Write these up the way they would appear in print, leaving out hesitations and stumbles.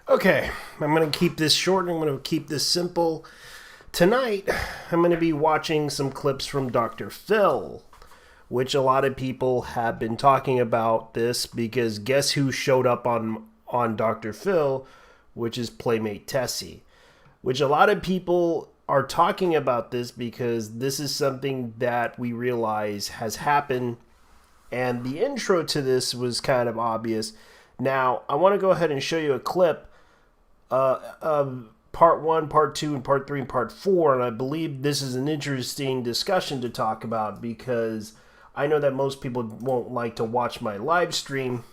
Okay, I'm going to keep this short. I'm going to keep this simple. Tonight, I'm going to be watching some clips from Dr.Phill, which a lot of people have been talking about this because guess who showed up on Dr.Phill, which is Playmate Tessie, which a lot of people are talking about this because this is something that we realize has happened, and the intro to this was kind of obvious. Now, I want to go ahead and show you a clip of part 1, part 2, and part 3, and part 4, and I believe this is an interesting discussion to talk about because I know that most people won't like to watch my live stream,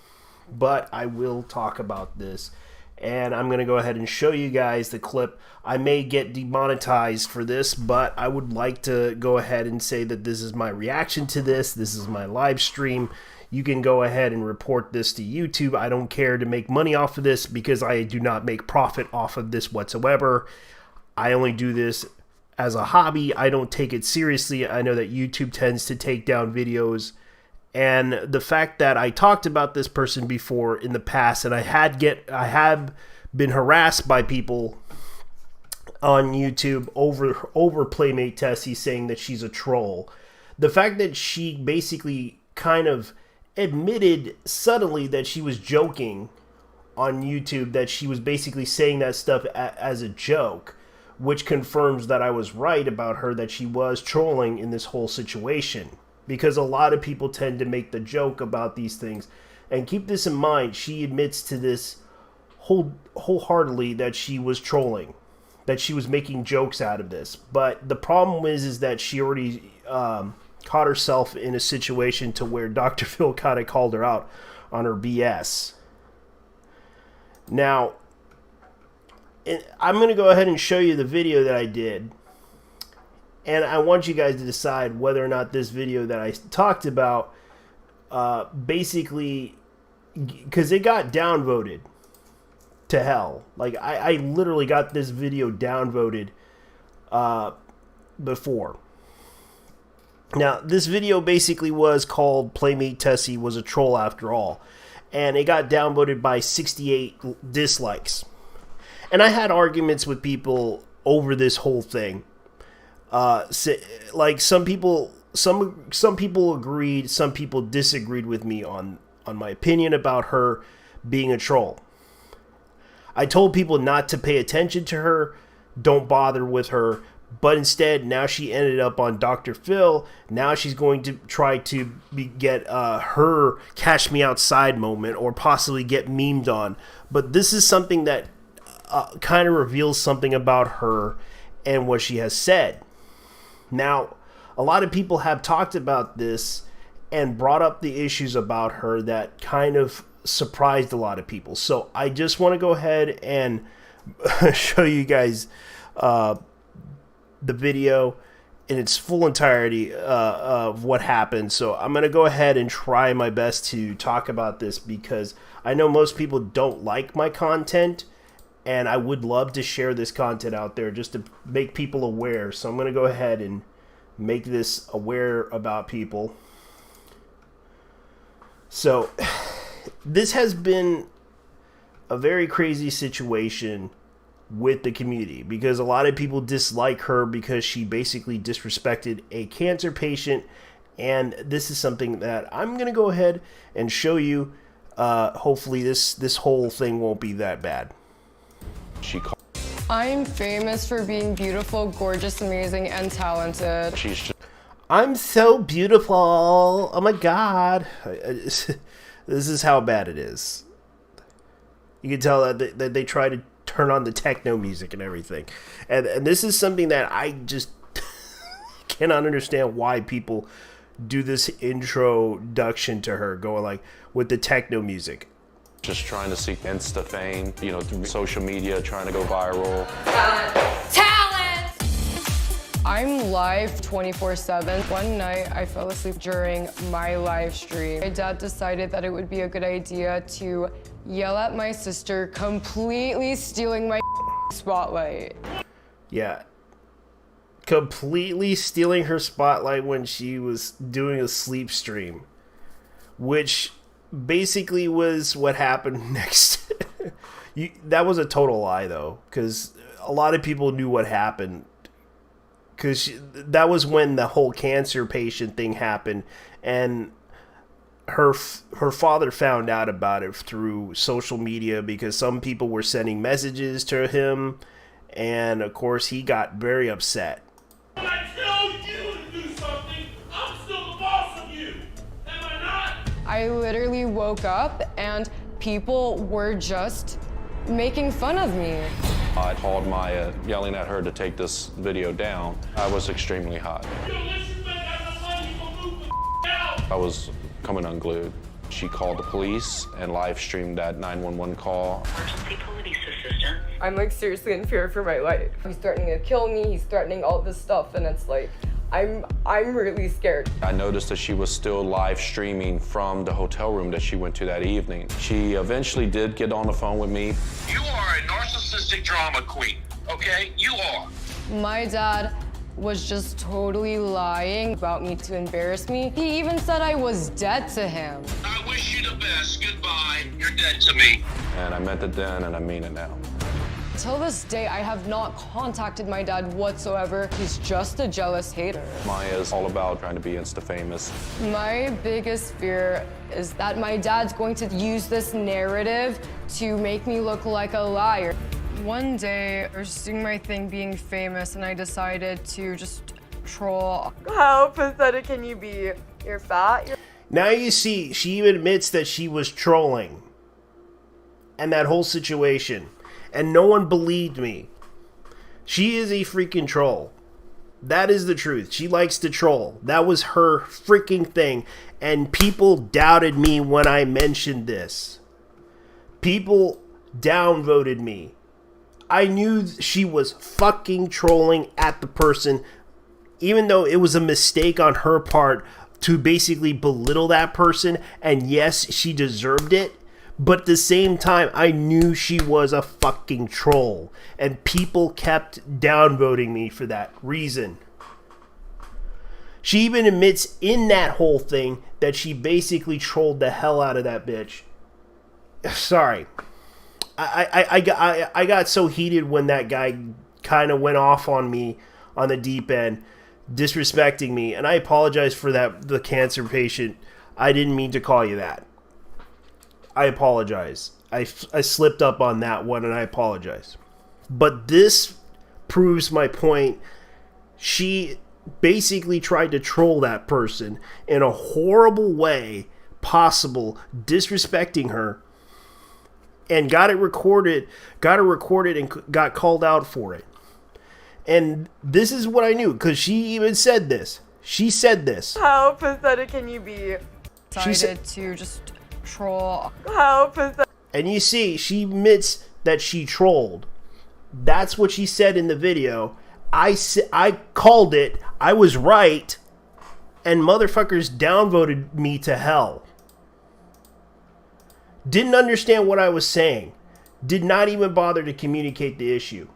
but I will talk about this. And I'm going to go ahead and show you guys the clip. I may get demonetized for this, but I would like to go ahead and say that this is my reaction to this. This is my live stream. You can go ahead and report this to YouTube. I don't care to make money off of this because I do not make profit off of this whatsoever. I only do this as a hobby. I don't take it seriously. I know that YouTube tends to take down videos. And the fact that I talked about this person before in the past, and I have been harassed by people on YouTube over Playmate Tessie saying that she's a troll. The fact that she basically kind of admitted suddenly that she was joking on YouTube, that she was basically saying that stuff as a joke, which confirms that I was right about her, that she was trolling in this whole situation. Because a lot of people tend to make the joke about these things. And keep this in mind, she admits to this wholeheartedly that she was trolling, that she was making jokes out of this. But the problem is that she already caught herself in a situation to where Dr.Phill kind of called her out on her BS. Now, I'm going to go ahead and show you the video that I did. And I want you guys to decide whether or not this video that I talked about, basically, because it got downvoted to hell. Like, I literally got this video downvoted before. Now, this video basically was called Playmate Tessie Was a Troll After All. And it got downvoted by 68 dislikes. And I had arguments with people over this whole thing. Like some people agreed, some people disagreed with me on my opinion about her being a troll. I told people not to pay attention to her, don't bother with her, but instead now she ended up on Dr.Phill. Now she's going to try to get her cash me outside moment, or possibly get memed on. But this is something that kind of reveals something about her and what she has said. Now, a lot of people have talked about this and brought up the issues about her that kind of surprised a lot of people. So I just want to go ahead and show you guys the video in its full entirety of what happened. So I'm going to go ahead and try my best to talk about this because I know most people don't like my content. And I would love to share this content out there just to make people aware. So I'm going to go ahead and make this aware about people. So this has been a very crazy situation with the community because a lot of people dislike her because she basically disrespected a cancer patient. And this is something that I'm going to go ahead and show you. Hopefully this whole thing won't be that bad. I'm famous for being beautiful, gorgeous, amazing, and talented. I'm so beautiful. Oh my god. This is how bad it is. You can tell that they try to turn on the techno music and everything. And this is something that I just cannot understand why people do this introduction to her, going like with the techno music. Just trying to seek Insta fame, you know, through social media, trying to go viral. Talent! I'm live 24/7. One night I fell asleep during my live stream. My dad decided that it would be a good idea to yell at my sister, completely stealing my spotlight. Yeah. Completely stealing her spotlight when she was doing a sleep stream. Which basically was what happened next. That was a total lie, though, because a lot of people knew what happened. Because that was when the whole cancer patient thing happened, and her father found out about it through social media because some people were sending messages to him, and of course he got very upset. When I tell you to do something, I'm still the boss of you. Am I not? I literally woke up and people were just making fun of me. I called Maya, yelling at her to take this video down. I was extremely hot. Yo, unless you think I got money, you gonna move the out. I was coming unglued. She called the police and live streamed that 911 call. Emergency police assistant. I'm like seriously in fear for my life. He's threatening to kill me, he's threatening all this stuff, and it's like, I'm really scared. I noticed that she was still live streaming from the hotel room that she went to that evening. She eventually did get on the phone with me. You are a narcissistic drama queen, okay? You are. My dad was just totally lying about me to embarrass me. He even said I was dead to him. I wish you the best. Goodbye. You're dead to me. And I meant it then and I mean it now. Till this day, I have not contacted my dad whatsoever. He's just a jealous hater. Maya is all about trying to be Insta-famous. My biggest fear is that my dad's going to use this narrative to make me look like a liar. One day, I was just doing my thing being famous, and I decided to just troll. How pathetic can you be? You're fat. Now you see, she even admits that she was trolling. And that whole situation. And no one believed me. She is a freaking troll. That is the truth. She likes to troll. That was her freaking thing. And people doubted me when I mentioned this. People downvoted me. I knew she was fucking trolling at the person, even though it was a mistake on her part to basically belittle that person. And yes, she deserved it. But at the same time, I knew she was a fucking troll. And people kept downvoting me for that reason. She even admits in that whole thing that she basically trolled the hell out of that bitch. Sorry. I got so heated when that guy kind of went off on me on the deep end, disrespecting me. And I apologize for that, the cancer patient. I didn't mean to call you that. I apologize. I slipped up on that one and I apologize. But this proves my point. She basically tried to troll that person in a horrible way possible, disrespecting her, and got it recorded and got called out for it. And this is what I knew, because she even said this. She said this. How pathetic can you be? She said to just troll. How pathetic. And you see, she admits that she trolled. That's what she said in the video. I called it. I was right. And motherfuckers downvoted me to hell. Didn't understand what I was saying. Did not even bother to communicate the issue.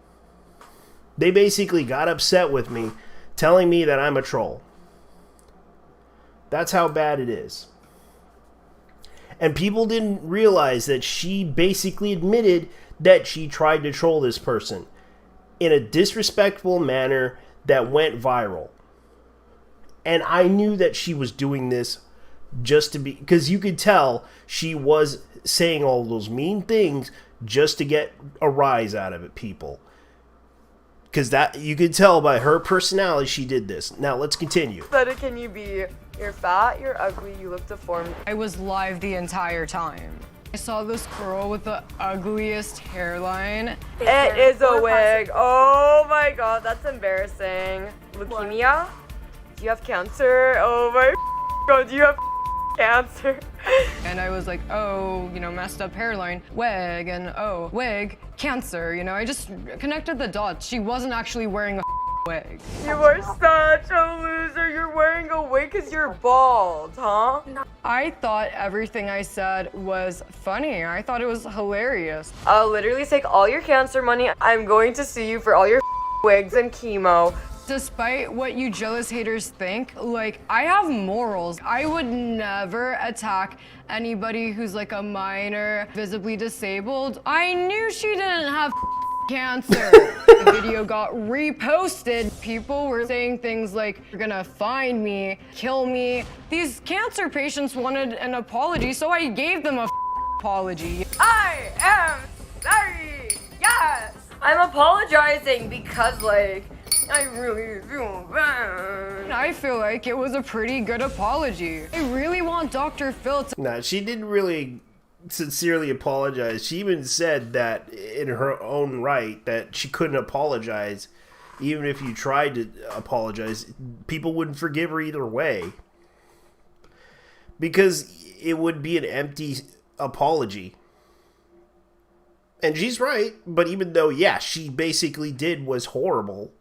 They basically got upset with me, telling me that I'm a troll. That's how bad it is. And people didn't realize that she basically admitted that she tried to troll this person in a disrespectful manner that went viral. And I knew that she was doing this just to be, because you could tell she was saying all those mean things just to get a rise out of it, people. Because that, you could tell by her personality she did this. Now let's continue. Pathetic can you be? You're fat, you're ugly, you look deformed. I was live the entire time. I saw this girl with the ugliest hairline. It is a wig. Oh my god, that's embarrassing. Leukemia? Do you have cancer? Oh my god, do you have cancer? And I was like, oh, you know, messed up hairline, wig, and oh, wig, cancer. You know, I just connected the dots. She wasn't actually wearing a wig. You are such a loser. You're wearing a wig because you're bald, huh? No. I thought everything I said was funny. I thought it was hilarious. I'll literally take all your cancer money. I'm going to sue you for all your wigs and chemo. Despite what you jealous haters think, like, I have morals. I would never attack anybody who's like a minor, visibly disabled. I knew she didn't have cancer. The video got reposted. People were saying things like, you're gonna find me, kill me. These cancer patients wanted an apology, so I gave them a apology. I am sorry. Yes. I'm apologizing because, like, I really feel bad. I feel like it was a pretty good apology. I really want Dr.Phill to— Nah, she didn't really sincerely apologize. She even said that in her own right that she couldn't apologize. Even if you tried to apologize, people wouldn't forgive her either way. Because it would be an empty apology. And she's right, but even though, yeah, she basically did was horrible,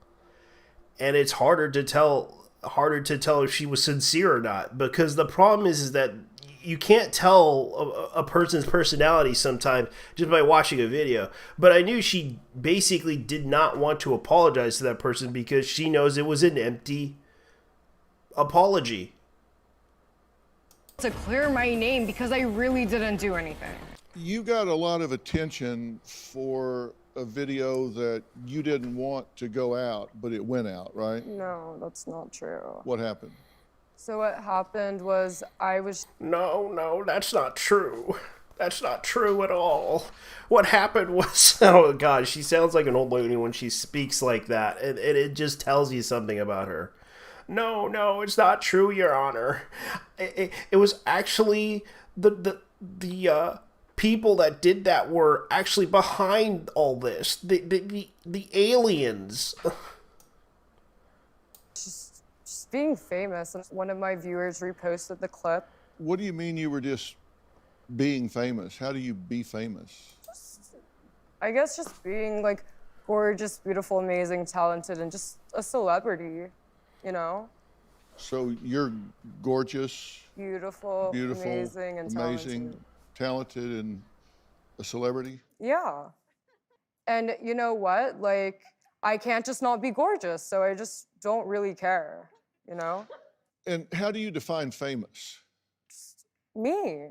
and it's harder to tell if she was sincere or not, because the problem is that you can't tell a person's personality sometimes just by watching a video. But I knew she basically did not want to apologize to that person because she knows it was an empty apology. to clear my name because I really didn't do anything. You got a lot of attention for a video that you didn't want to go out, but it went out, right? No, that's not true. What happened? So what happened was No, that's not true. That's not true at all. What happened was, oh God, she sounds like an old lady when she speaks like that, and it just tells you something about her. No, it's not true, Your Honor. It was actually the people that did that were actually behind all this. The aliens. just being famous. One of my viewers reposted the clip. What do you mean you were just being famous? How do you be famous? I guess just being like gorgeous, beautiful, amazing, talented, and just a celebrity, you know? So you're gorgeous, Beautiful, amazing, and talented, and a celebrity? Yeah. And you know what? Like, I can't just not be gorgeous, so I just don't really care, you know? And how do you define famous? Me.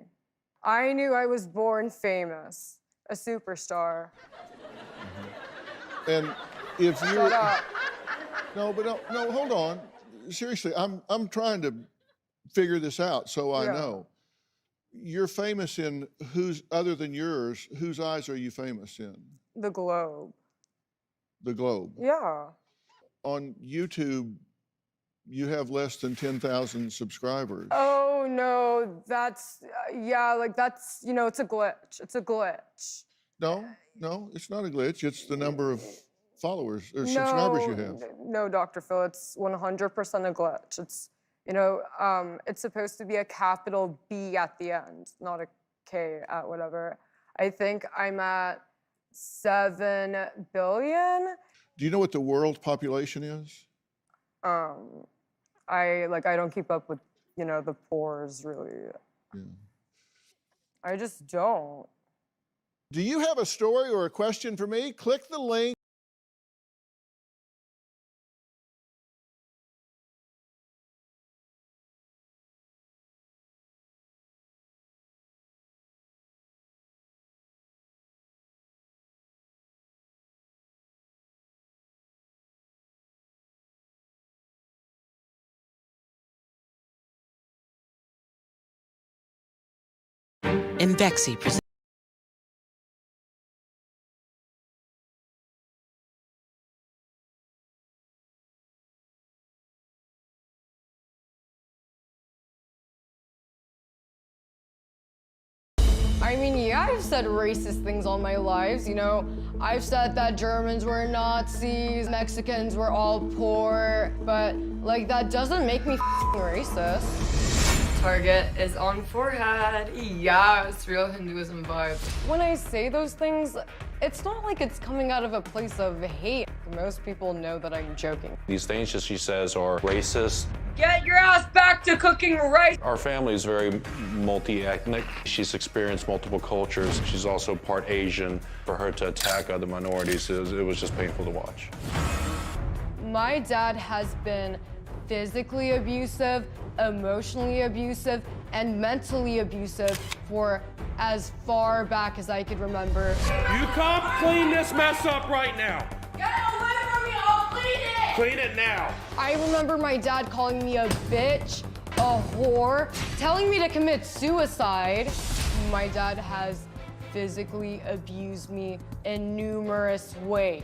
I knew I was born famous, a superstar. And if you Shut up. No, hold on. Seriously, I'm trying to figure this out so I know. You're famous in whose, other than yours, whose eyes are you famous in? The Globe. The Globe. Yeah. On YouTube, you have less than 10,000 subscribers. Oh no, that's that's, you know, it's a glitch. It's a glitch. No, it's not a glitch. It's the number of followers or subscribers you have. No, Dr.Phill, it's 100% a glitch. It's, you know, it's supposed to be a capital B at the end, not a K at whatever. I think I'm at 7 billion. Do you know what the world population is? I don't keep up with, you know, the pores really. Yeah. I just don't. Do you have a story or a question for me? Click the link. Mbexi presents. I mean, yeah, I've said racist things all my lives, you know. I've said that Germans were Nazis, Mexicans were all poor, but, like, that doesn't make me racist. Target is on forehead. Yes, real Hinduism vibes. When I say those things, it's not like it's coming out of a place of hate. Most people know that I'm joking. These things that she says are racist. Get your ass back to cooking rice. Our family is very multi-ethnic. She's experienced multiple cultures. She's also part Asian. For her to attack other minorities, it was just painful to watch. My dad has been physically abusive, emotionally abusive, and mentally abusive for as far back as I could remember. You come clean this mess up right now. Get away from me, I'll clean it! Clean it now. I remember my dad calling me a bitch, a whore, telling me to commit suicide. My dad has physically abused me in numerous ways.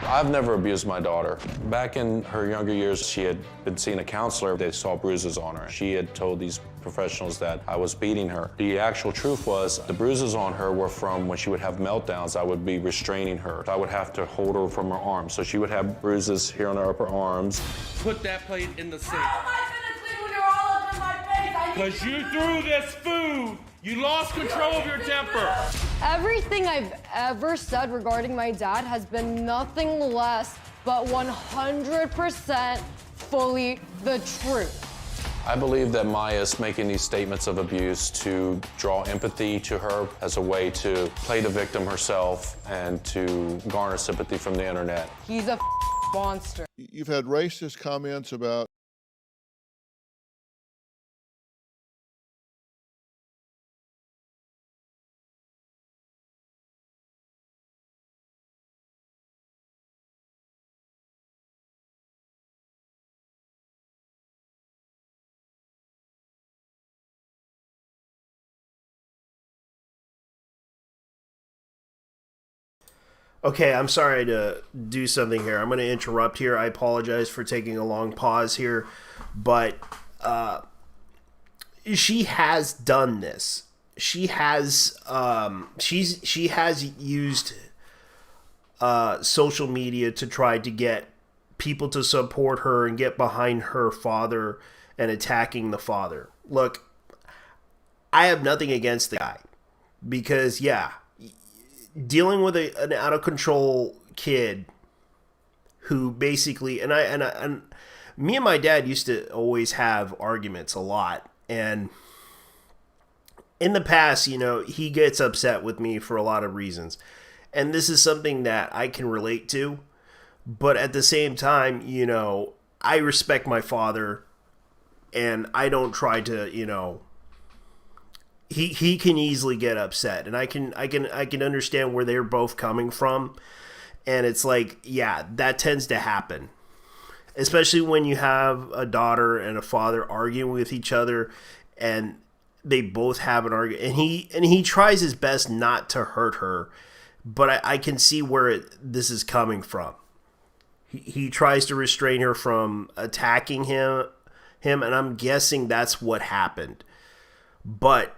I've never abused my daughter. Back in her younger years, she had been seeing a counselor. They saw bruises on her. She had told these professionals that I was beating her. The actual truth was the bruises on her were from when she would have meltdowns. I would be restraining her. I would have to hold her from her arms. So she would have bruises here on her upper arms. Put that plate in the sink. How am I gonna clean when you're all up in my face? Because you threw this food. You lost control of your temper. Everything I've ever said regarding my dad has been nothing less but 100% fully the truth. I believe that Maya's making these statements of abuse to draw empathy to her as a way to play the victim herself and to garner sympathy from the internet. He's a monster. You've had racist comments about Okay, I'm sorry to do something here. I'm going to interrupt here. I apologize for taking a long pause here, but she has done this. She has she has used social media to try to get people to support her and get behind her father and attacking the father. Look, I have nothing against the guy because, yeah, dealing with an out of control kid who basically and me and my dad used to always have arguments a lot, and in the past, you know, he gets upset with me for a lot of reasons, and this is something that I can relate to, but at the same time, you know, I respect my father and I don't try to, you know, he can easily get upset, and I can understand where they're both coming from, and it's like, yeah, that tends to happen, especially when you have a daughter and a father arguing with each other, and they both have an argument, and he tries his best not to hurt her, but I can see where this is coming from. He tries to restrain her from attacking him, and I'm guessing that's what happened, but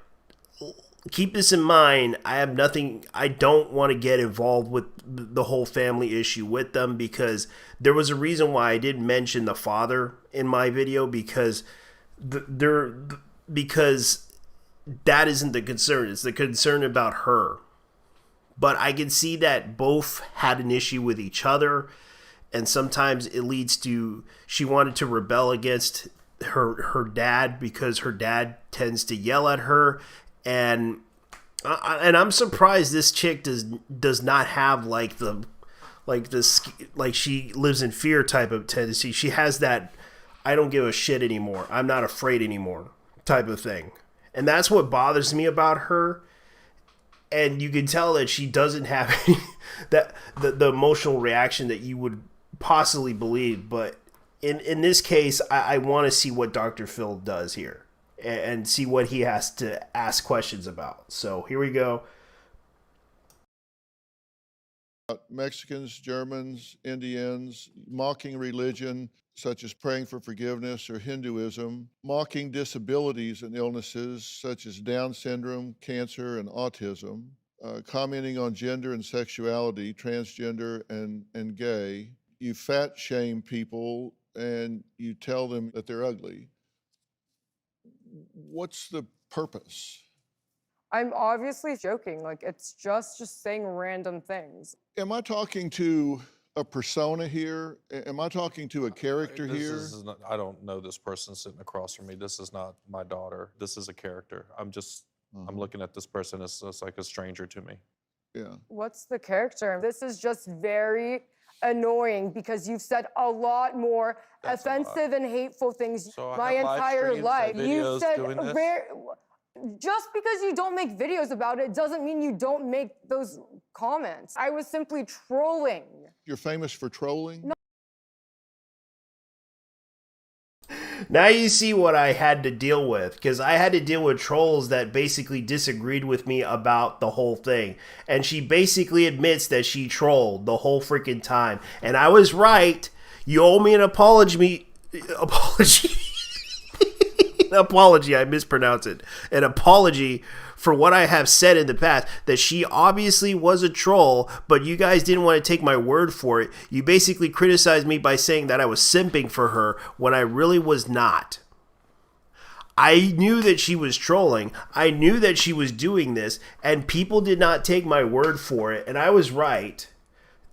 keep this in mind. I don't want to get involved with the whole family issue with them, because there was a reason why I didn't mention the father in my video, because because that isn't the concern. It's the concern about her. But I can see that both had an issue with each other, and sometimes it leads to she wanted to rebel against her dad because her dad tends to yell at her. And I'm surprised this chick does not have like she lives in fear type of tendency. She has that I don't give a shit anymore, I'm not afraid anymore type of thing. And that's what bothers me about her. And you can tell that she doesn't have the emotional reaction that you would possibly believe. But in this case, I want to see what Dr.Phill does here and see what he has to ask questions about. So here we go. Mexicans, Germans, Indians, mocking religion, such as praying for forgiveness, or Hinduism, mocking disabilities and illnesses such as Down syndrome, cancer, and autism, commenting on gender and sexuality, transgender and gay. You fat shame people and you tell them that they're ugly. What's the purpose? I'm obviously joking. Like, it's just saying random things. Am I talking to a persona here? Am I talking to a character here? I don't know this person sitting across from me. This is not my daughter. This is a character. I'm looking at this person as like a stranger to me. Yeah. What's the character? This is just very annoying because you've said a lot more offensive and hateful things So I my have live entire streams life. and You've videos said doing this? just because you don't make videos about it doesn't mean you don't make those comments. I was simply trolling. You're famous for trolling? No. Now you see what I had to deal with, because I had to deal with trolls that basically disagreed with me about the whole thing. And she basically admits that she trolled the whole freaking time. And I was right. You owe me an apology. Apology, I mispronounce it. An apology for what I have said in the past, that she obviously was a troll, but you guys didn't want to take my word for it. You basically criticized me by saying that I was simping for her when I really was not. I knew that she was trolling. I knew that she was doing this, and people did not take my word for it, and I was right.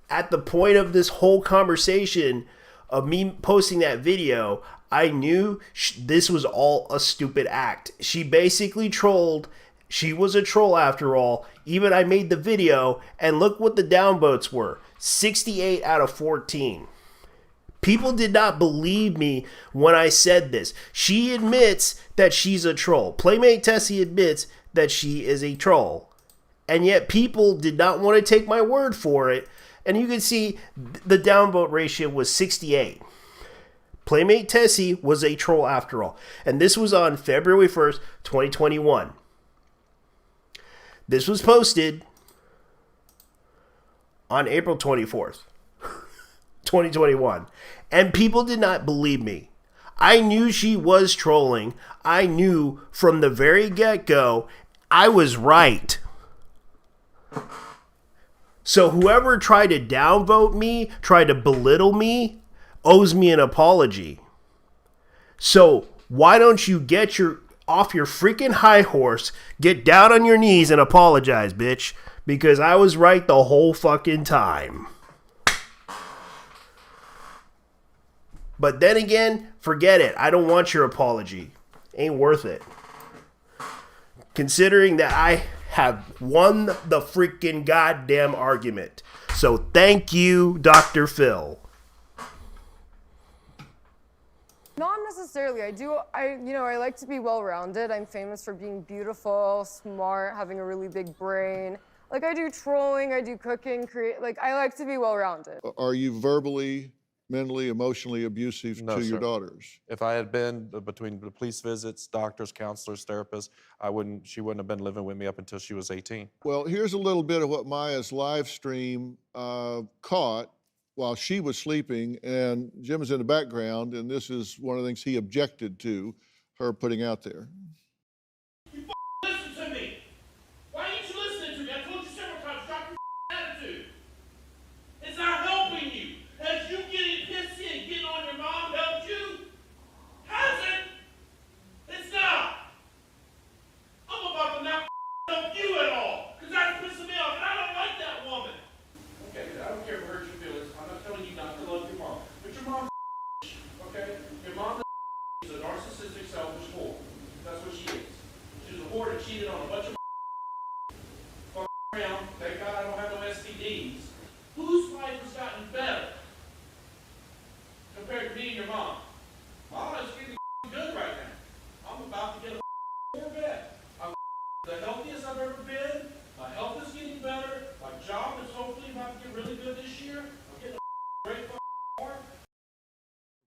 At the point of this whole conversation of me posting that video, I knew this was all a stupid act. She basically trolled. She was a troll after all. Even I made the video, and look what the downvotes were. 68 out of 14. People did not believe me when I said this. She admits that she's a troll. Playmate Tessie admits that she is a troll. And yet people did not want to take my word for it. And you can see the downvote ratio was 68. Playmate Tessie was a troll after all. And this was on February 1st, 2021. This was posted on April 24th, 2021. And people did not believe me. I knew she was trolling. I knew from the very get-go I was right. So whoever tried to downvote me, tried to belittle me, owes me an apology. So why don't you get off your freaking high horse, get down on your knees and apologize, bitch, because I was right the whole fucking time. But then again, forget it. I don't want your apology. Ain't worth it. Considering that I have won the freaking goddamn argument. So thank you, Dr.Phill. Not necessarily. I like to be well-rounded. I'm famous for being beautiful, smart, having a really big brain. Like, I do trolling, I do cooking, I like to be well-rounded. Are you verbally, mentally, emotionally abusive No, to your sir. daughters? If I had been between the police visits, doctors, counselors, therapists, she wouldn't have been living with me up until she was 18. Well, here's a little bit of what Maya's live stream caught while she was sleeping, and Jim is in the background, and this is one of the things he objected to her putting out there. Listen to me. Why ain't you listening to me? I told you several times, drop your attitude. It's not helping you. Has you getting pissy and getting on your mom helped you? Has it? It's not. I'm about to not help you at all, because that's pissing me off, and I don't like that woman. Okay, I don't care if it hurts your feelings. I'm not telling you not to love your mom. But your mom's okay? Your mom is a narcissistic, selfish whore. That's what she is. She's a whore that cheated on a bunch of fuck around. Thank God I don't have no STDs. Whose life has gotten better compared to me and your mom? My life's getting good right now. I'm about to get a Corvette. I'm the healthiest I've ever been. My health is getting better. My job is hopefully about to get really good this year. I'm getting a great car.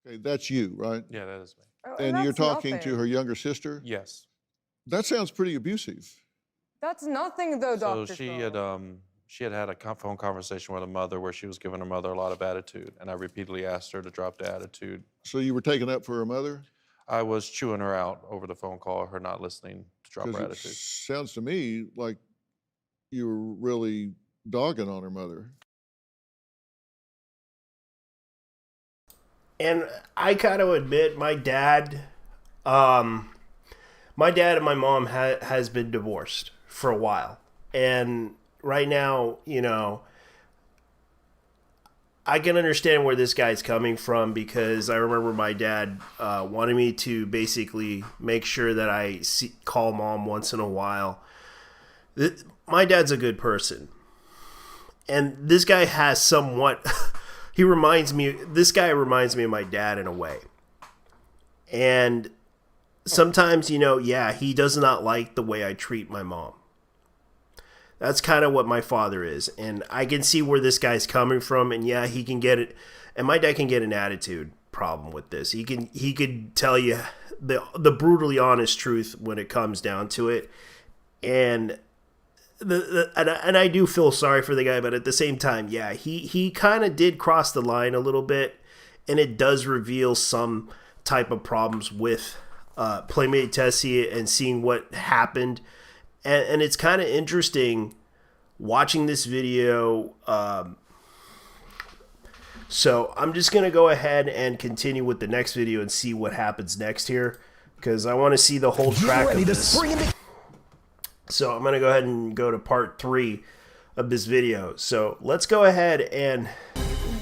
Okay, that's you, right? Yeah, that is me. And you're That's talking to nothing. her younger sister? Yes. That sounds pretty abusive. That's nothing, though, So Dr. she had a phone conversation with her mother where she was giving her mother a lot of attitude, and I repeatedly asked her to drop the attitude. So you were taking up for her mother? I was chewing her out over the phone call, her not listening to drop her Because it attitude. sounds to me like you were really dogging on her mother. And I kind of admit my dad and my mom has been divorced for a while. And right now, I can understand where this guy's coming from, because I remember my dad wanted me to basically make sure that I call mom once in a while. My dad's a good person. And this guy has somewhat This guy reminds me of my dad in a way. And sometimes, yeah, he does not like the way I treat my mom. That's kind of what my father is. And I can see where this guy's coming from. And yeah, he can get it. And my dad can get an attitude problem with this. He could tell you the brutally honest truth when it comes down to it. And and I do feel sorry for the guy, but at the same time, yeah, he kind of did cross the line a little bit. And it does reveal some type of problems with Playmate Tessie and seeing what happened. And it's kind of interesting watching this video. So I'm just going to go ahead and continue with the next video and see what happens next here, because I want to see the whole track of this. So I'm going to go ahead and go to part 3 of this video. So let's go ahead and...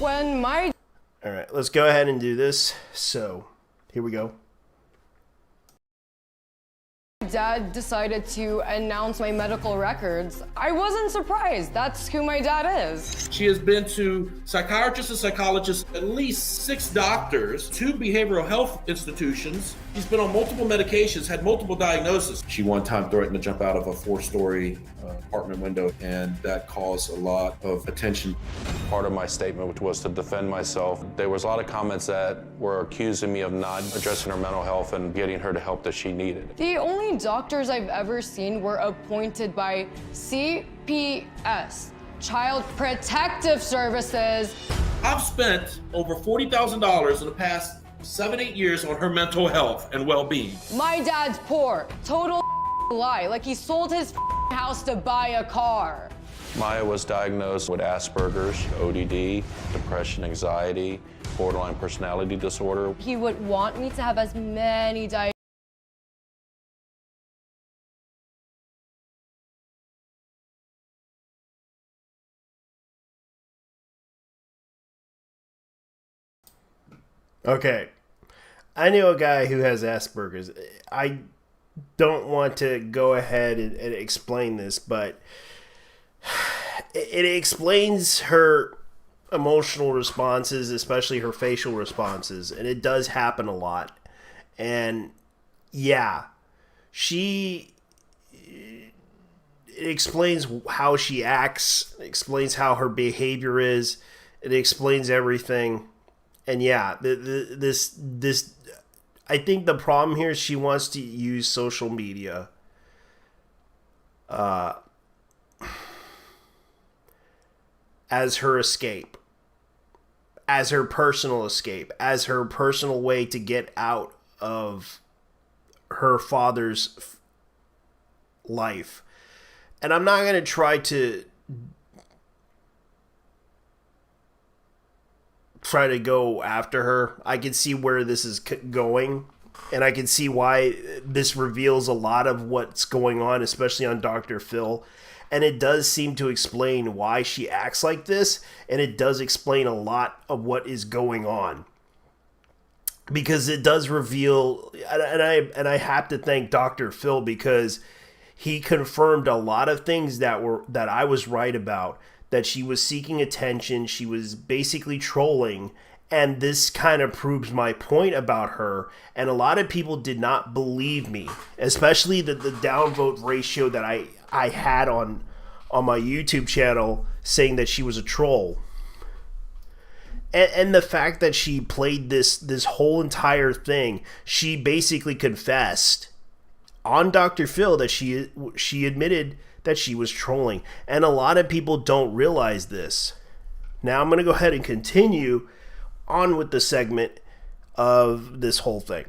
Alright, let's go ahead and do this. So here we go. Dad decided to announce my medical records, I wasn't surprised. That's who my dad is. She has been to psychiatrists and psychologists, at least 6 doctors, 2 behavioral health institutions. She's been on multiple medications, had multiple diagnoses. She one time threatened to jump out of a 4-story apartment window, and that caused a lot of attention. Part of my statement, which was to defend myself, there was a lot of comments that were accusing me of not addressing her mental health and getting her the help that she needed. The only doctors I've ever seen were appointed by CPS, Child Protective Services. I've spent over $40,000 in the past 7-8 years on her mental health and well-being. My dad's poor. Total lie. Like he sold his house to buy a car. Maya was diagnosed with Asperger's, ODD, depression, anxiety, borderline personality disorder. He would want me to have as many diagnoses. Okay. I knew a guy who has Asperger's. I don't want to go ahead and explain this, but it explains her emotional responses, especially her facial responses, and it does happen a lot. And yeah, it explains how she acts, it explains how her behavior is, it explains everything. And yeah, this I think the problem here is she wants to use social media as her escape, as her personal escape, as her personal way to get out of her father's life. And I'm not going to try to go after her. I can see where this is going, and I can see why this reveals a lot of what's going on, especially on Dr.Phill. And it does seem to explain why she acts like this, and it does explain a lot of what is going on. Because it does reveal, and I have to thank Dr.Phill, because he confirmed a lot of things that I was right about. That she was seeking attention, she was basically trolling, and this kind of proves my point about her. And a lot of people did not believe me, especially the downvote ratio that I had on my YouTube channel saying that she was a troll. And the fact that she played this whole entire thing, she basically confessed on Dr.Phill that she admitted that she was trolling. And a lot of people don't realize this. Now I'm going to go ahead and continue on with the segment of this whole thing.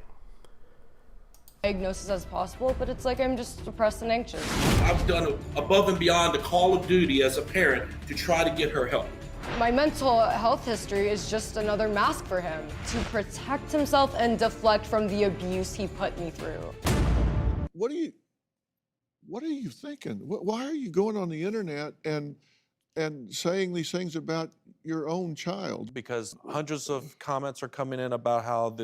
Diagnosis as possible, but it's like I'm just depressed and anxious. I've done above and beyond the call of duty as a parent to try to get her help. My mental health history is just another mask for him to protect himself and deflect from the abuse he put me through. What are you thinking? Why are you going on the internet and saying these things about your own child? Because hundreds of comments are coming in about how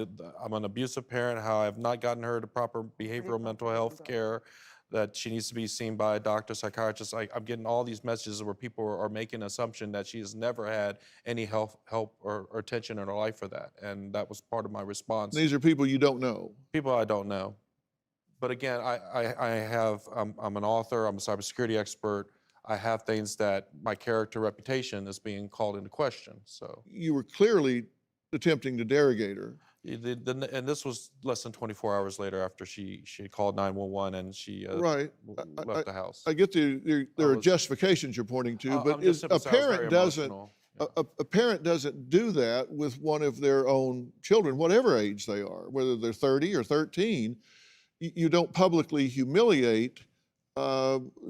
I'm an abusive parent, how I've not gotten her to proper behavioral mental health care, that she needs to be seen by a doctor, psychiatrist. I'm getting all these messages where people are making an assumption that she has never had any help or attention in her life for that. And that was part of my response. These are people you don't know. People I don't know. But again, I'm an author, I'm a cybersecurity expert. I have things that my character reputation is being called into question, so. You were clearly attempting to derogate her. And this was less than 24 hours later after she called 911 and she Right. left the house. I get there are justifications you're pointing to, but a parent doesn't do that with one of their own children, whatever age they are, whether they're 30 or 13. You don't publicly humiliate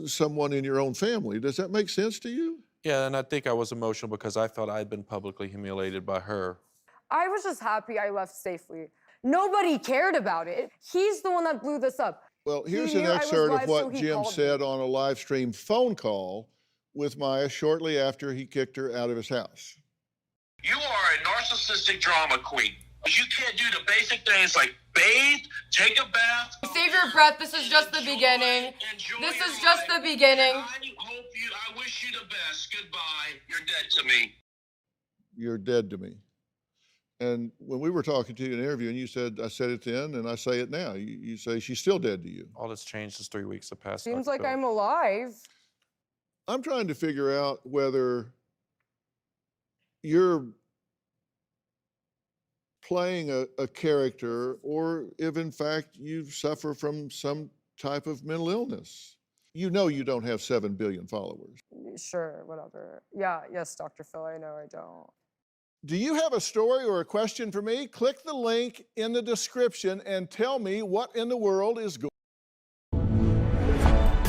someone in your own family. Does that make sense to you? Yeah, and I think I was emotional because I felt I had been publicly humiliated by her. I was just happy I left safely. Nobody cared about it. He's the one that blew this up. Well, here's an excerpt of what Jim said on a live stream phone call with Maya shortly after he kicked her out of his house. You are a narcissistic drama queen. You can't do the basic things like bathe, take a bath. Save your breath. This is just the beginning. This is just the beginning. I wish you the best. Goodbye. You're dead to me. You're dead to me. And when we were talking to you in an interview and you said, I said it then and I say it now, you say she's still dead to you. All that's changed is 3 weeks have passed. Seems like I'm alive. I'm trying to figure out whether you're playing a character or if in fact you suffer from some type of mental illness. You know you don't have 7 billion followers. Sure, whatever. Yeah, yes, Dr. Phill, I know I don't. Do you have a story or a question for me? Click the link in the description and tell me what in the world is going on.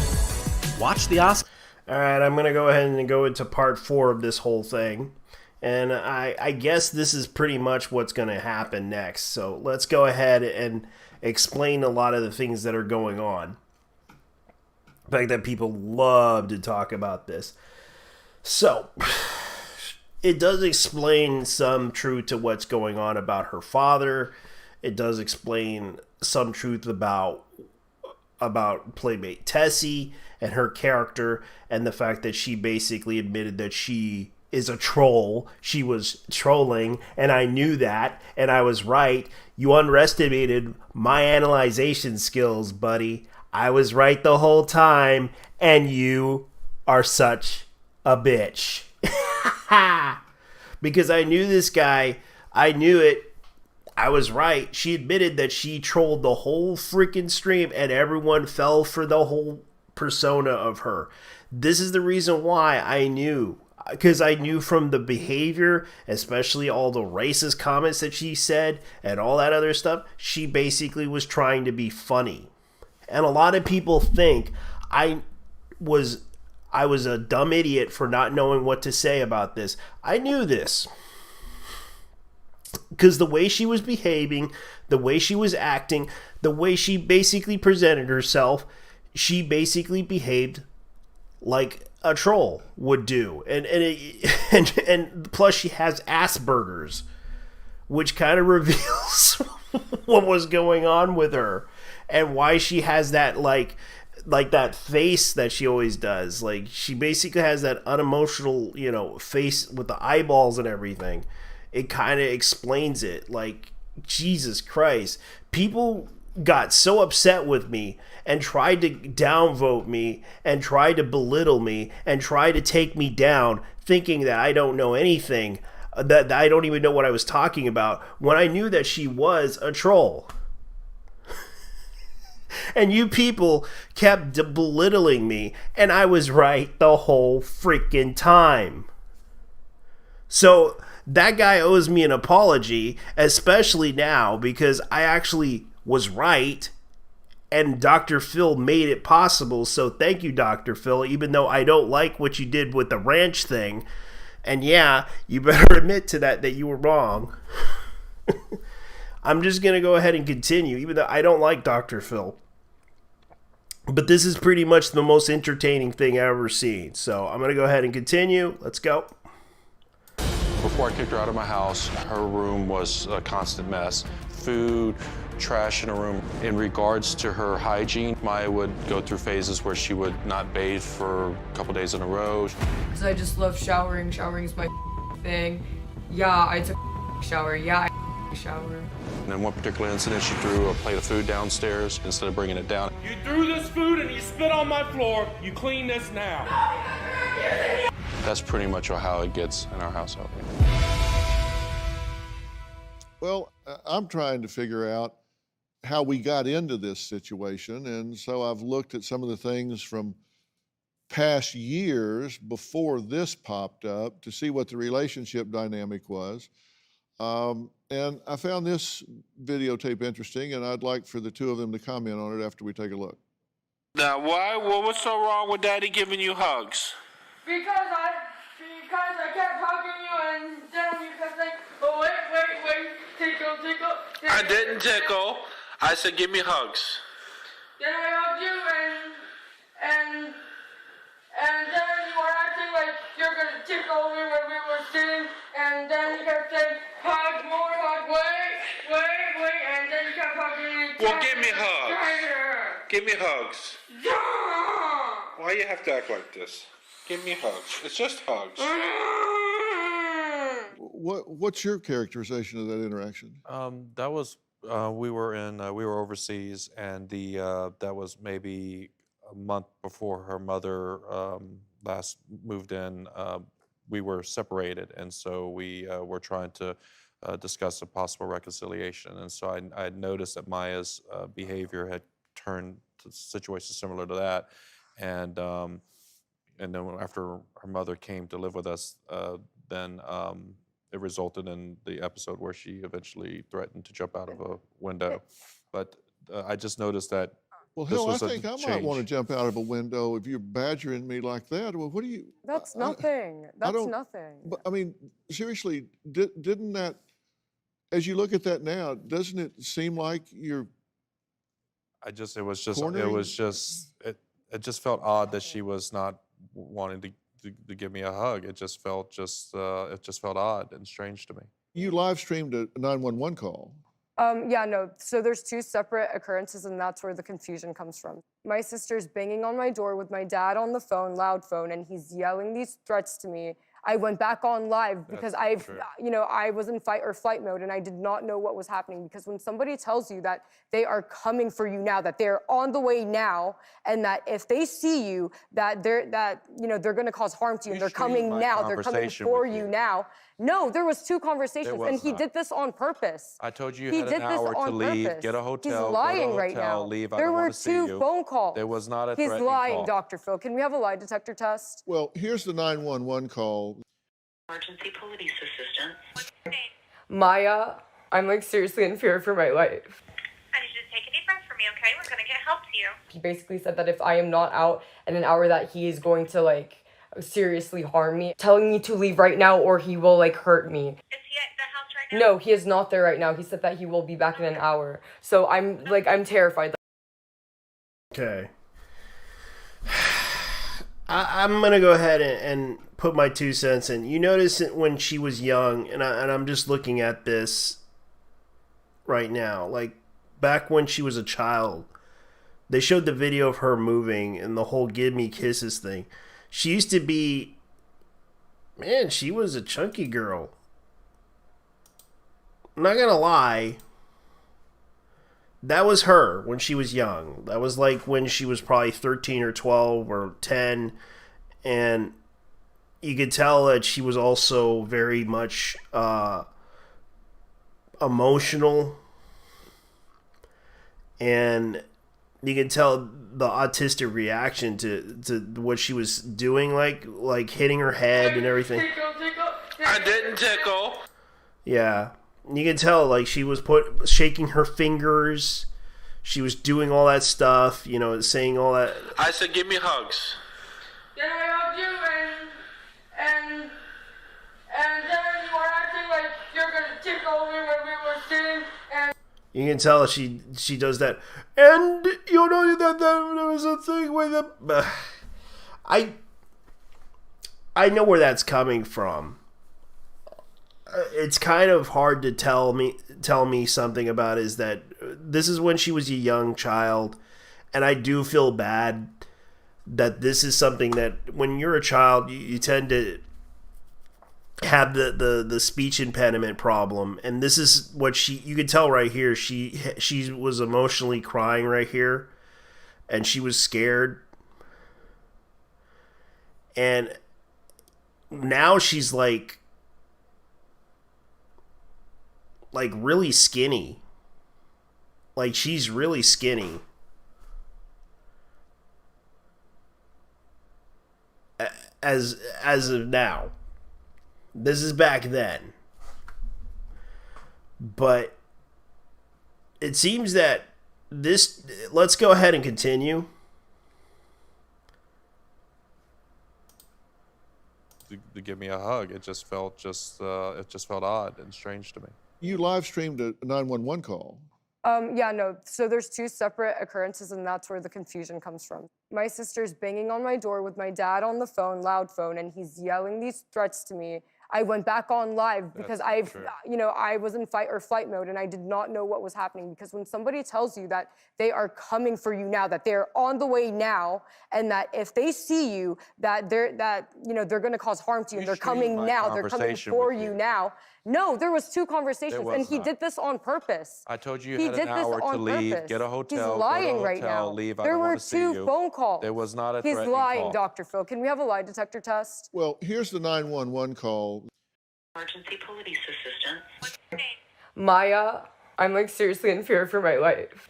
Watch the Oscar. All right, I'm going to go ahead and go into part 4 of this whole thing. And I guess this is pretty much what's going to happen next. So let's go ahead and explain a lot of the things that are going on. The fact that people love to talk about this. So it does explain some truth to what's going on about her father. It does explain some truth about Playmate Tessie and her character and the fact that she basically admitted that she is a troll. She was trolling, and I knew that, and I was right. You underestimated my analyzation skills, buddy. I was right the whole time, and you are such a bitch. Because I knew this guy. I knew it. I was right. She admitted that she trolled the whole freaking stream, and everyone fell for the whole persona of her. This is the reason why I knew. Because I knew from the behavior, especially all the racist comments that she said and all that other stuff, she basically was trying to be funny. And a lot of people think I was a dumb idiot for not knowing what to say about this. I knew this. Because the way she was behaving, the way she was acting, the way she basically presented herself, she basically behaved like a troll would do. And plus she has Asperger's, which kind of reveals what was going on with her and why she has that like that face that she always does. Like, she basically has that unemotional, face with the eyeballs and everything. It kind of explains it. Like, Jesus Christ. People got so upset with me and tried to downvote me and tried to belittle me and tried to take me down, thinking that I don't know anything, that I don't even know what I was talking about, when I knew that she was a troll. And you people kept belittling me, and I was right the whole freaking time. So that guy owes me an apology, especially now, because I actually was right, and Dr. Phill made it possible. So thank you, Dr. Phill, even though I don't like what you did with the ranch thing. And yeah, you better admit to that you were wrong. I'm just going to go ahead and continue, even though I don't like Dr. Phill. But this is pretty much the most entertaining thing I've ever seen. So I'm going to go ahead and continue. Let's go. Before I kicked her out of my house, her room was a constant mess. Food trash in a room. In regards to her hygiene, Maya would go through phases where she would not bathe for a couple days in a row. Because I just love showering. Showering is my thing. Yeah, I took a shower. Yeah, I shower. And in one particular incident, she threw a plate of food downstairs instead of bringing it down. You threw this food and you spit on my floor. You clean this now. That's pretty much how it gets in our household. Well, I'm trying to figure out how we got into this situation, and so I've looked at some of the things from past years before this popped up to see what the relationship dynamic was. And I found this videotape interesting, and I'd like for the two of them to comment on it after we take a look. Now, why? What's so wrong with Daddy giving you hugs? Because I kept hugging you and then you kept saying, oh, wait, tickle. I didn't tickle. I said, give me hugs. Then I hugged you and then you were acting like you're going to tickle me when we were sitting, and then you kept saying, hug, more hug, wait, and then you kept hugging me. Well, give me hugs. Give me hugs. Yeah. Why you have to act like this? Give me hugs. It's just hugs. What's your characterization of that interaction? That was we were overseas, and that was maybe a month before her mother last moved in. We were separated, and so we were trying to discuss a possible reconciliation. And so I noticed that Maya's behavior had turned to situations similar to that, and then after her mother came to live with us, then it resulted in the episode where she eventually threatened to jump out of a window. But I just noticed that. Well, hell, I think I might want to jump out of a window if you're badgering me like that. Well, what do you? That's nothing. That's nothing. But I mean, seriously, didn't that? As you look at that now, doesn't it seem like you're? It just felt odd that she was not wanting to give me a hug. It just felt odd and strange to me. You live streamed a 911 call. Yeah, no. So there's two separate occurrences, and that's where the confusion comes from. My sister's banging on my door with my dad on the phone, loud phone, and he's yelling these threats to me. I went back on live because I was in fight or flight mode, and I did not know what was happening. Because when somebody tells you that they are coming for you now, that they're on the way now, and that if they see you, that they're going to cause harm to you, and they're coming now, they're coming for you now. No, there was two conversations, and he did this on purpose. I told you you had an hour to leave, get a hotel, He's lying right now. Leave. There were two phone calls. There was not a He's threatening lying, call. Dr. Phill. Can we have a lie detector test? Well, here's the 911 call. Emergency police assistant. What's your name? Maya, I'm like seriously in fear for my life. I need you to take a deep breath for me, okay? We're gonna get help to you. He basically said that if I am not out in an hour, that he is going to like seriously harm me, telling me to leave right now or he will like hurt me. Is he at the house right now? No, he is not there right now. He said that he will be back in an hour. So I'm terrified. Okay. I'm going to go ahead and put my 2 cents in. You notice it when she was young, and I'm just looking at this right now. Like, back when she was a child, they showed the video of her moving and the whole give me kisses thing. She used to be, man, she was a chunky girl. I'm not going to lie. That was her when she was young. That was like when she was probably 13 or 12 or 10. And you could tell that she was also very much emotional. And you could tell the autistic reaction to what she was doing, like hitting her head and everything. I didn't tickle. Yeah. You can tell, like, she was shaking her fingers. She was doing all that stuff, saying all that. I said, give me hugs. Then I hugged you, and then you were acting like you're gonna tickle me when we were sitting, and you can tell she does that. And you know that there was a thing with it. I know where that's coming from. It's kind of hard to tell me something about is that this is when she was a young child, and I do feel bad that this is something that when you're a child, you tend to have the speech impediment problem, and this is what you could tell right here. She was emotionally crying right here, and she was scared, and now she's like really skinny. Like, she's really skinny. As of now. This is back then. But it seems that this... Let's go ahead and continue. To give me a hug, it just felt odd and strange to me. You live streamed a 911 call. Yeah, no. So there's two separate occurrences, and that's where the confusion comes from. My sister's banging on my door with my dad on the phone, loud phone, and he's yelling these threats to me. I went back on live because I was in fight or flight mode, and I did not know what was happening. Because when somebody tells you that they are coming for you now, that they're on the way now, and that if they see you, that they're going to cause harm to you, and they're coming now, they're coming for you now. No, there was two conversations, and he did this on purpose. I told you you had an hour to leave, get a hotel, He's lying go to a hotel, right now. leave. There were two phone calls. There was not a He's threatening lying, call. Dr. Phill. Can we have a lie detector test? Well, here's the 911 call. Emergency police assistant. What's your name? Maya, I'm like seriously in fear for my life.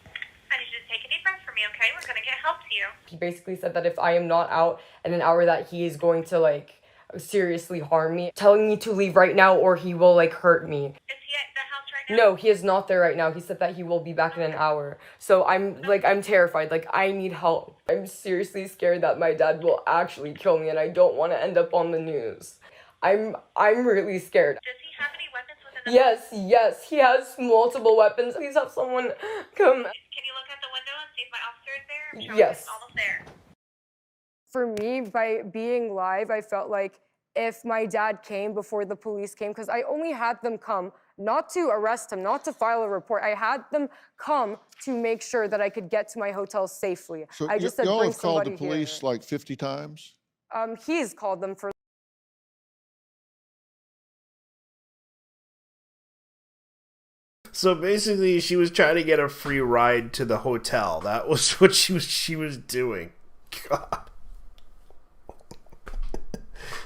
I need you to take a deep breath for me, okay? We're gonna get help to you. He basically said that if I am not out in an hour that he is going to like seriously harm me, telling me to leave right now or he will like hurt me. Is he at the house right now? No, he is not there right now. He said that he will be back in an hour. So I'm terrified. Like, I need help. I'm seriously scared that my dad will actually kill me, and I don't want to end up on the news. I'm really scared. Does he have any weapons within the Yes, he has multiple weapons. Please have someone come. Can you look out the window and see if my officer is there? I'm sure Yes. he's almost there. For me, by being live, I felt like if my dad came before the police came, because I only had them come not to arrest him, not to file a report. I had them come to make sure that I could get to my hotel safely. So I just said, y'all bring have called the somebody police here. like 50 times? He's called them for. So basically, she was trying to get a free ride to the hotel. That was what she was doing. God.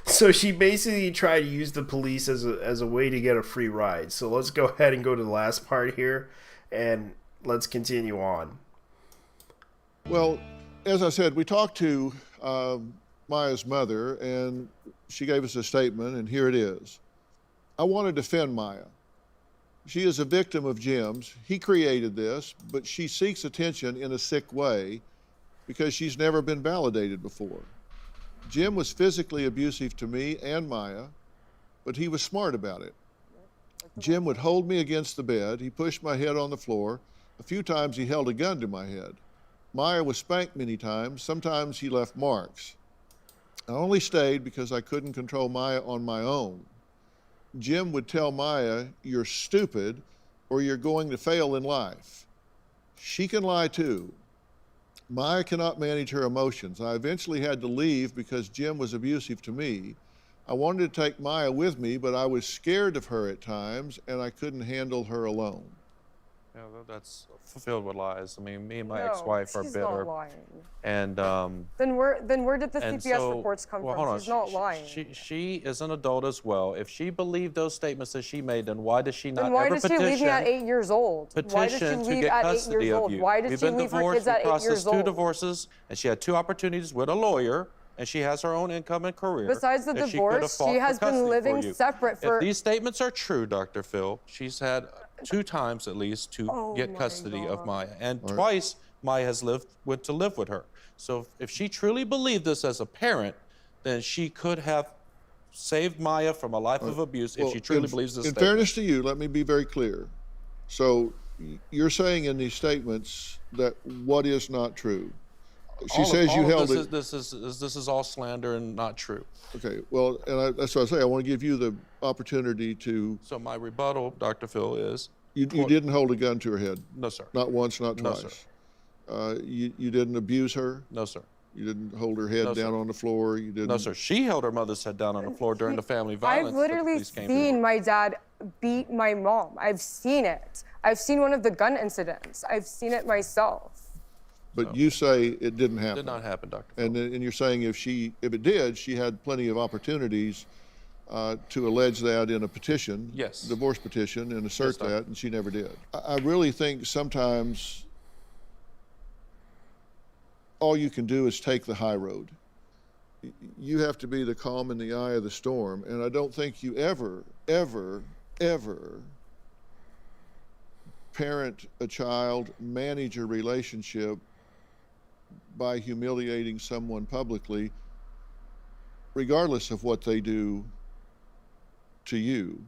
So she basically tried to use the police as a way to get a free ride. So let's go ahead and go to the last part here, and let's continue on. Well, as I said, we talked to Maya's mother, and she gave us a statement, and here it is. I want to defend Maya. She is a victim of Jim's. He created this, but she seeks attention in a sick way because she's never been validated before. Jim was physically abusive to me and Maya, but he was smart about it. Jim would hold me against the bed. He pushed my head on the floor. A few times he held a gun to my head. Maya was spanked many times. Sometimes he left marks. I only stayed because I couldn't control Maya on my own. Jim would tell Maya, "You're stupid or you're going to fail in life." She can lie too. Maya cannot manage her emotions. I eventually had to leave because Jim was abusive to me. I wanted to take Maya with me, but I was scared of her at times and I couldn't handle her alone. Yeah, that's fulfilled with lies. I mean, me and my No, ex-wife are she's bitter. not lying. And Then where did the and CPS so- reports come well, from? hold on. She's not lying. She is an adult as well. If she believed those statements that she made, then why does she not Then why ever did she petition? leave me at 8 years old? Why did she Petition to leave get at 8 custody years of old? you. Why did We've she been leave her divorced. kids We at 8 years processed 2 old? divorces, and she had 2 opportunities with a lawyer, and she has her own income and career. Besides the that she could have divorce, fought she for has been custody for living you. separate for. If these statements are true, Dr. Phill, she's had 2 times at least to Oh get my custody of God. Maya, and twice Maya has went to live with her. So if she truly believed this as a parent, then she could have saved Maya from a life of abuse if she truly believes this In statement. fairness to you, let me be very clear. So you're saying in these statements that what is not true? She says you held it. This is all slander and not true. Okay, well, and that's what I say. I want to give you the opportunity to. So my rebuttal, Dr. Phill, is You didn't hold a gun to her head? No, sir. Not once, not No, twice? sir. You didn't abuse her? No, sir. You didn't hold her head No, down sir. on the floor? You didn't? No, sir. She held her mother's head down on the floor during the family violence. I've that the literally police came seen through. my dad beat my mom. I've seen it. I've seen one of the gun incidents. I've seen it myself. But you say it didn't happen? It did not happen, Dr. And you're saying if it did, she had plenty of opportunities to allege that in a petition, Yes. divorce petition, and assert Yes, that, and she never did. I really think sometimes all you can do is take the high road. You have to be the calm in the eye of the storm, and I don't think you ever, ever, ever parent a child, manage a relationship by humiliating someone publicly, regardless of what they do to you.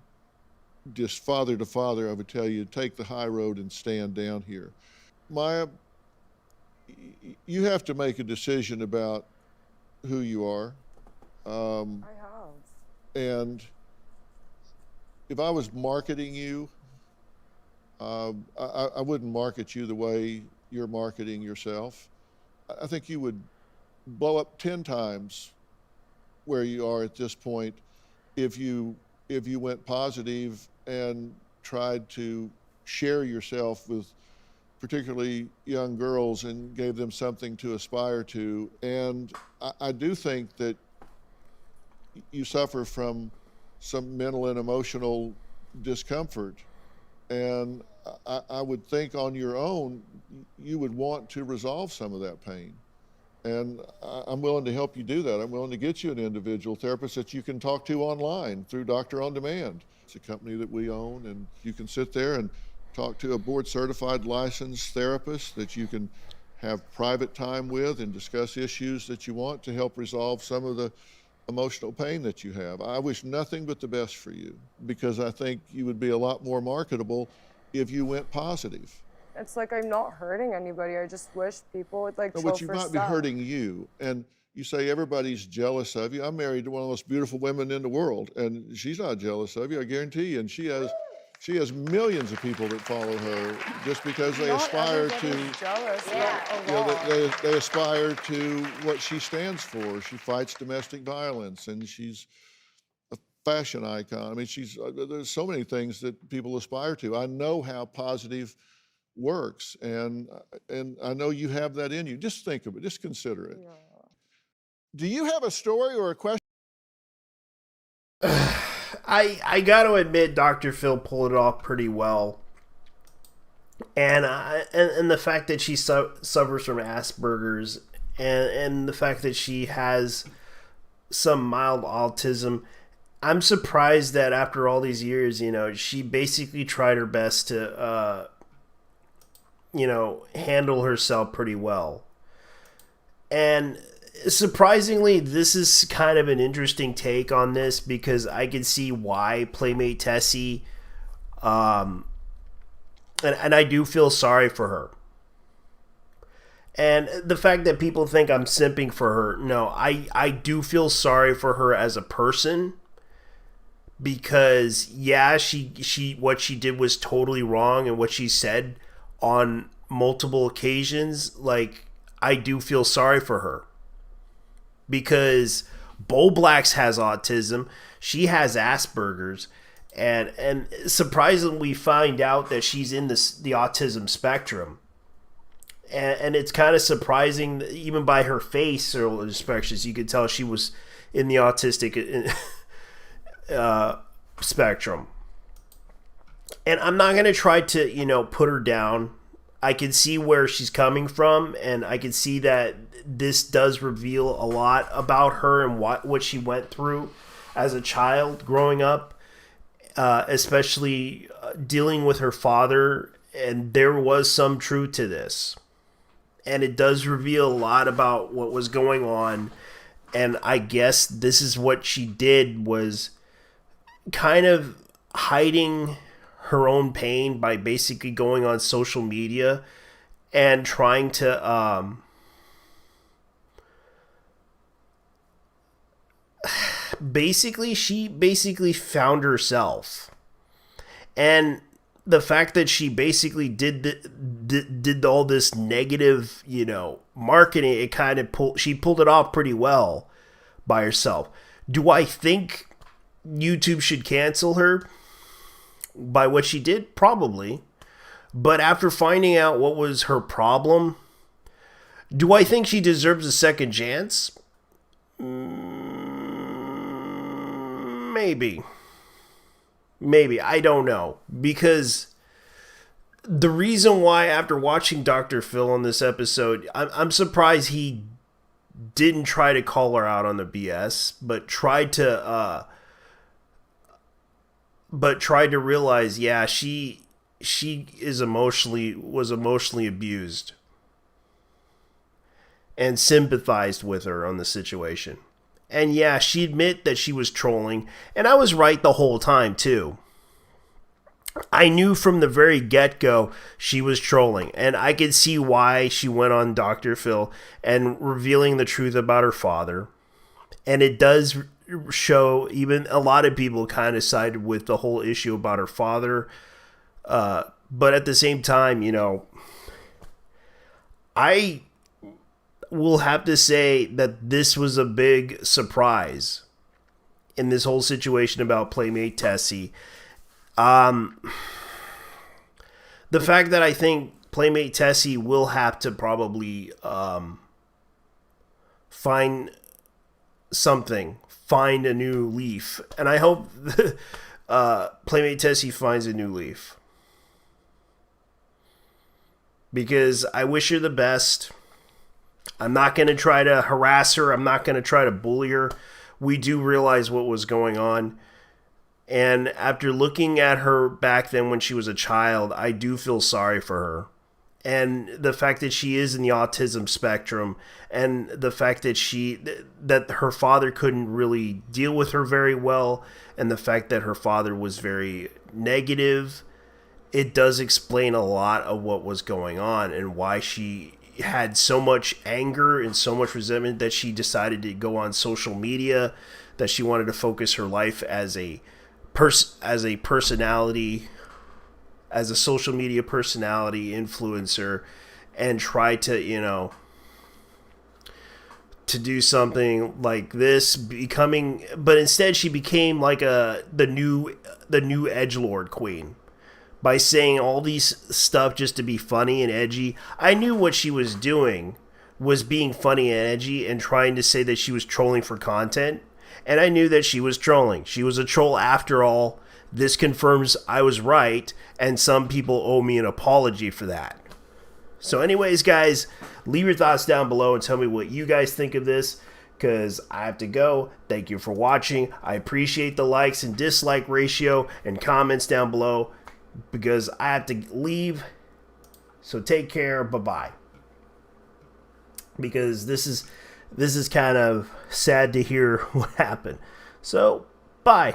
Just father to father, I would tell you, take the high road and stand down here. Maya, you have to make a decision about who you are. I have. And if I was marketing you, I wouldn't market you the way you're marketing yourself. I think you would blow up 10 times where you are at this point if you went positive and tried to share yourself with particularly young girls and gave them something to aspire to. And I do think that you suffer from some mental and emotional discomfort. And I would think on your own, you would want to resolve some of that pain. And I'm willing to help you do that. I'm willing to get you an individual therapist that you can talk to online through Doctor On Demand. It's a company that we own, and you can sit there and talk to a board-certified licensed therapist that you can have private time with and discuss issues that you want to help resolve some of the emotional pain that you have. I wish nothing but the best for you, because I think you would be a lot more marketable if you went positive. It's like I'm not hurting anybody. I just wish people would like No, chill but you for might be stuff. hurting you. And you say everybody's jealous of you. I'm married to one of the most beautiful women in the world, and she's not jealous of you, I guarantee you. And she has millions of people that follow her just because they Not aspire to, everybody's jealous, but a you know, lot. they aspire to what she stands for. She fights domestic violence, and she's a fashion icon. I mean, there's so many things that people aspire to. I know how positive works, and I know you have that in you. Just think of it, just consider it. Yeah. Do you have a story or a question? I got to admit, Dr. Phill pulled it off pretty well, and the fact that she suffers from Asperger's, and the fact that she has some mild autism, I'm surprised that after all these years, you know, she basically tried her best to, you know, handle herself pretty well. And surprisingly, this is kind of an interesting take on this, because I can see why Playmate Tessie, and I do feel sorry for her. And the fact that people think I'm simping for her, no, I do feel sorry for her as a person, because yeah, she what she did was totally wrong, and what she said on multiple occasions, like, I do feel sorry for her. Because Bo Blacks has autism, she has Asperger's, and surprisingly we find out that she's in the autism spectrum. And it's kind of surprising that even by her facial expressions, you could tell she was in the autistic spectrum. And I'm not going to try to, you know, put her down. I can see where she's coming from, and I can see that this does reveal a lot about her and what she went through as a child growing up, especially dealing with her father, and there was some truth to this. And it does reveal a lot about what was going on, and I guess this is what she did, was kind of hiding her own pain by basically going on social media and trying to she basically found herself. And the fact that she basically did all this negative, marketing, it kind of she pulled it off pretty well by herself. Do I think YouTube should cancel her by what she did? Probably. But after finding out what was her problem, do I think she deserves a second chance? Maybe. I don't know. Because the reason why, after watching Dr. Phill on this episode, I'm surprised he didn't try to call her out on the BS, but tried to realize, yeah, she was emotionally abused, and sympathized with her on the situation. And yeah, she admit that she was trolling, and I was right the whole time too. I knew from the very get-go she was trolling, and I could see why she went on Dr. Phill and revealing the truth about her father. And it does show, even a lot of people kind of sided with the whole issue about her father. But at the same time, I will have to say that this was a big surprise in this whole situation about Playmate Tessie. The fact that I think Playmate Tessie will have to probably find a new leaf. And I hope Playmate Tessie finds a new leaf. Because I wish her the best. I'm not going to try to harass her. I'm not going to try to bully her. We do realize what was going on. And after looking at her back then when she was a child, I do feel sorry for her. And the fact that she is in the autism spectrum, and the fact that that her father couldn't really deal with her very well, and the fact that her father was very negative, it does explain a lot of what was going on and why she had so much anger and so much resentment that she decided to go on social media, that she wanted to focus her life as a personality, as a social media personality influencer, and try to, to do something like this, but instead she became like the new edgelord queen by saying all these stuff just to be funny and edgy. I knew what she was doing was being funny and edgy and trying to say that she was trolling for content. And I knew that she was trolling. She was a troll after all. This confirms I was right, and some people owe me an apology for that. So anyways, guys, leave your thoughts down below and tell me what you guys think of this, because I have to go. Thank you for watching. I appreciate the likes and dislike ratio and comments down below, because I have to leave. So take care. Bye-bye. Because this is kind of sad to hear what happened. So, bye.